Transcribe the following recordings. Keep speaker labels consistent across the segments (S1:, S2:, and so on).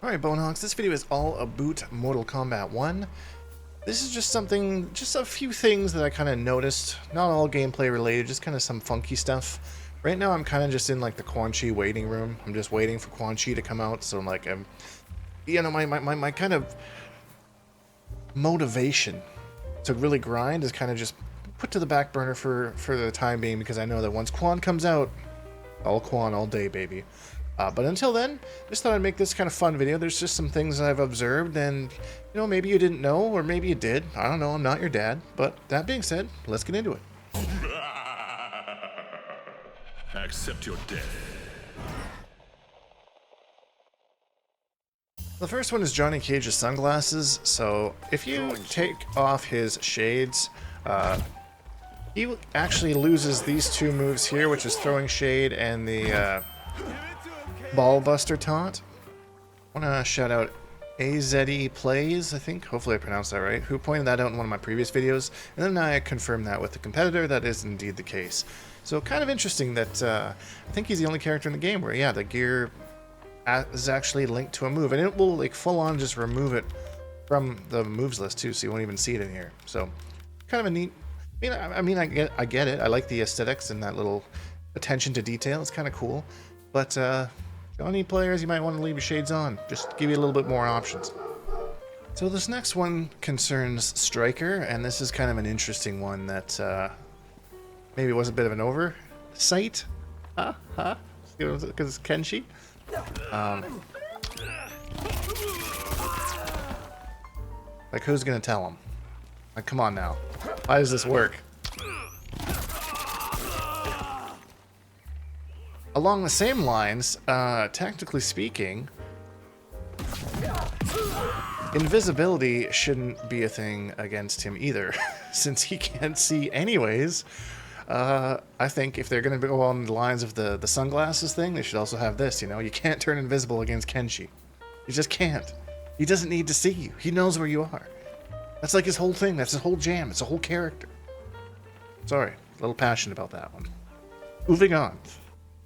S1: Alright, Bonehogs, this video is all about Mortal Kombat 1. This is just something, just a few things that I kind of noticed. Not all gameplay related, just kind of some funky stuff. Right now I'm kind of just in like the Quan Chi waiting room. I'm just waiting for Quan Chi to come out, so you know, my kind of motivation to really grind is kind of just put to the back burner for the time being, because I know that once Quan comes out, all Quan all day, baby. But until then, just thought I'd make this kind of fun video. There's just some things that I've observed, and, you know, maybe you didn't know, or maybe you did. I don't know, I'm not your dad. But that being said, let's get into it.
S2: Accept your death.
S1: The first one is Johnny Cage's sunglasses. So if you take off his shades, he actually loses these two moves here, which is throwing shade and the Ball Buster taunt. I want to shout out AZE Plays, I think, hopefully I pronounced that right, who pointed that out in one of my previous videos, and then I confirmed that with the competitor. That is indeed the case. So kind of interesting that I think he's the only character in the game where, yeah, the gear is actually linked to a move, and it will like full on just remove it from the moves list too, so you won't even see it in here. So kind of a neat. I mean, I get it. I like the aesthetics and that little attention to detail. It's kind of cool, but Johnny players, you might want to leave your shades on. Just give you a little bit more options. So this next one concerns Striker, and this is kind of an interesting one that maybe was a bit of an oversight. Because it's Kenshi. Like, who's gonna tell him? Like, come on now. Why does this work? Along the same lines, tactically speaking, invisibility shouldn't be a thing against him either, since he can't see anyways. I think if they're going to go on the lines of the sunglasses thing, they should also have this, you know? You can't turn invisible against Kenshi. You just can't. He doesn't need to see you. He knows where you are. That's like his whole thing. That's his whole jam. It's a whole character. Sorry, a little passionate about that one. Moving on.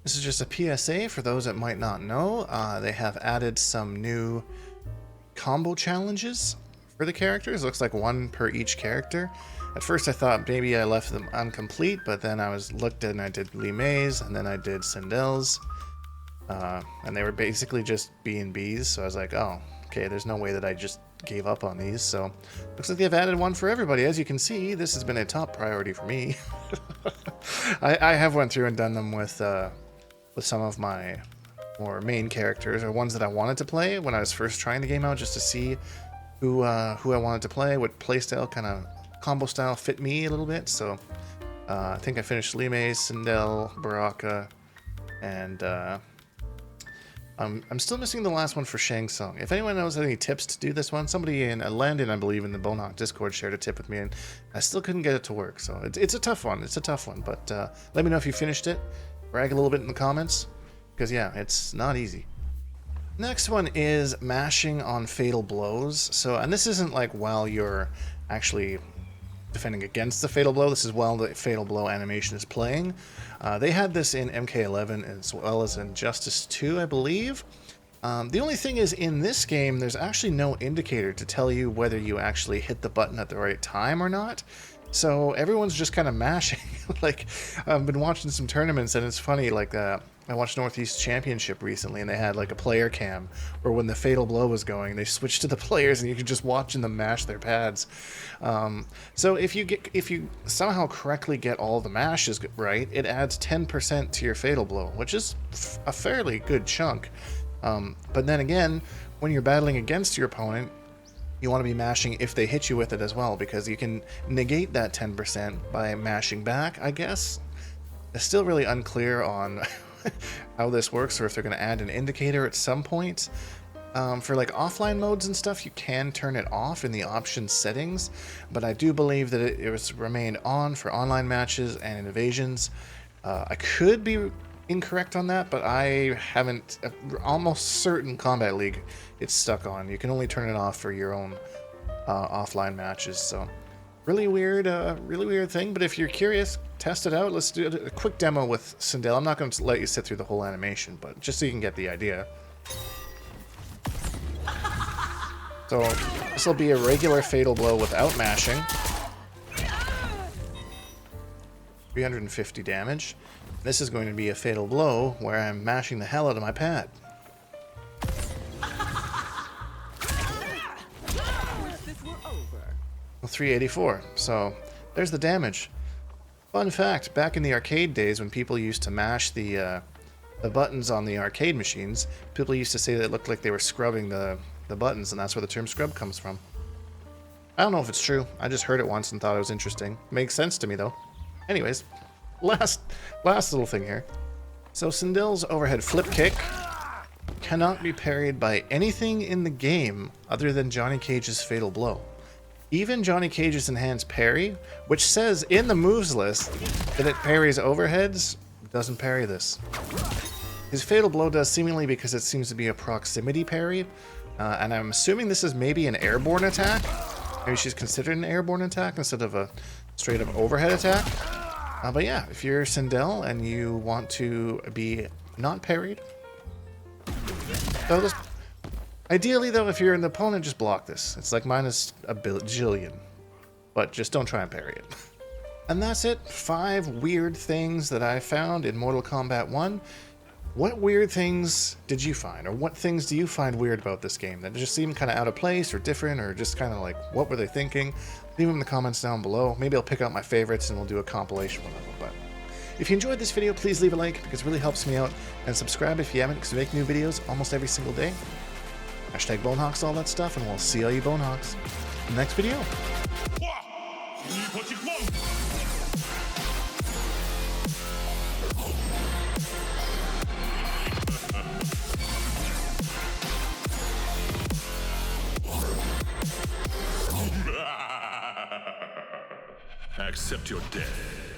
S1: This is just a PSA for those that might not know. They have added some new combo challenges for the characters. It looks like one per each character. At first I thought maybe I left them incomplete, but then I looked and I did Lee May's, and then I did Sindel's. And they were basically just B and B's, so I was like, oh, okay, there's no way that I just gave up on these. So looks like they've added one for everybody. As you can see, this has been a top priority for me. I have went through and done them with some of my more main characters, or ones that I wanted to play when I was first trying the game out, just to see who I wanted to play, what playstyle, kind of combo style fit me a little bit. So I think I finished Lee May, Sindel, Baraka, and I'm still missing the last one for Shang Tsung. If anyone knows any tips to do this one, somebody in Landon, I believe, in the Bonehawk Discord shared a tip with me, and I still couldn't get it to work. So it's a tough one. It's a tough one, but let me know if you finished it. Brag a little bit in the comments, because yeah, it's not easy. Next one is mashing on fatal blows. So, and this isn't like while you're actually defending against the fatal blow. This is while the fatal blow animation is playing. They had this in MK11 as well as in Justice 2, I believe. The only thing is, in this game, there's actually no indicator to tell you whether you actually hit the button at the right time or not. So everyone's just kind of mashing. Like, I've been watching some tournaments, and it's funny, like, I watched Northeast Championship recently, and they had like a player cam where when the fatal blow was going, they switched to the players, and you could just watch them mash their pads. So if you somehow correctly get all the mashes right, it adds 10% to your fatal blow, which is a fairly good chunk. But then again, when you're battling against your opponent, you want to be mashing if they hit you with it as well, because you can negate that 10% by mashing back, I guess. It's still really unclear on how this works, or if they're going to add an indicator at some point. For like offline modes and stuff, you can turn it off in the options settings, but I do believe that it was remained on for online matches and in invasions. I could be incorrect on that, but I haven't. Almost certain Combat League it's stuck on. You can only turn it off for your own offline matches. So really weird thing. But if you're curious, test it out. Let's do a quick demo with Sindel. I'm not going to let you sit through the whole animation, but just so you can get the idea. So this will be a regular fatal blow without mashing. 350 damage. This is going to be a fatal blow where I'm mashing the hell out of my pad. 384. So there's the damage. Fun fact, back in the arcade days when people used to mash the buttons on the arcade machines, people used to say that it looked like they were scrubbing the buttons, and that's where the term scrub comes from. I don't know if it's true. I just heard it once and thought it was interesting. Makes sense to me, though. Anyways, last little thing here. So Sindil's overhead flip kick cannot be parried by anything in the game other than Johnny Cage's fatal blow. Even Johnny Cage's enhanced parry, which says in the moves list that it parries overheads, doesn't parry this. His fatal blow does seemingly because it seems to be a proximity parry, and I'm assuming this is maybe an airborne attack. Maybe she's considered an airborne attack instead of a straight up overhead attack. But yeah, if you're Sindel and you want to be not parried, so this, ideally though, if you're an opponent, just block this. It's like minus a bajillion, but just don't try and parry it. And that's it. 5 weird things that I found in Mortal Kombat 1. What weird things did you find, or what things do you find weird about this game that just seem kind of out of place or different, or just kind of like, what were they thinking? Leave them in the comments down below. Maybe I'll pick out my favorites and we'll do a compilation one of them. But if you enjoyed this video, please leave a like because it really helps me out, and subscribe if you haven't, because we make new videos almost every single day. Hashtag Bonehawks, all that stuff, and we'll see all you Bonehawks in the next video.
S2: Accept your death.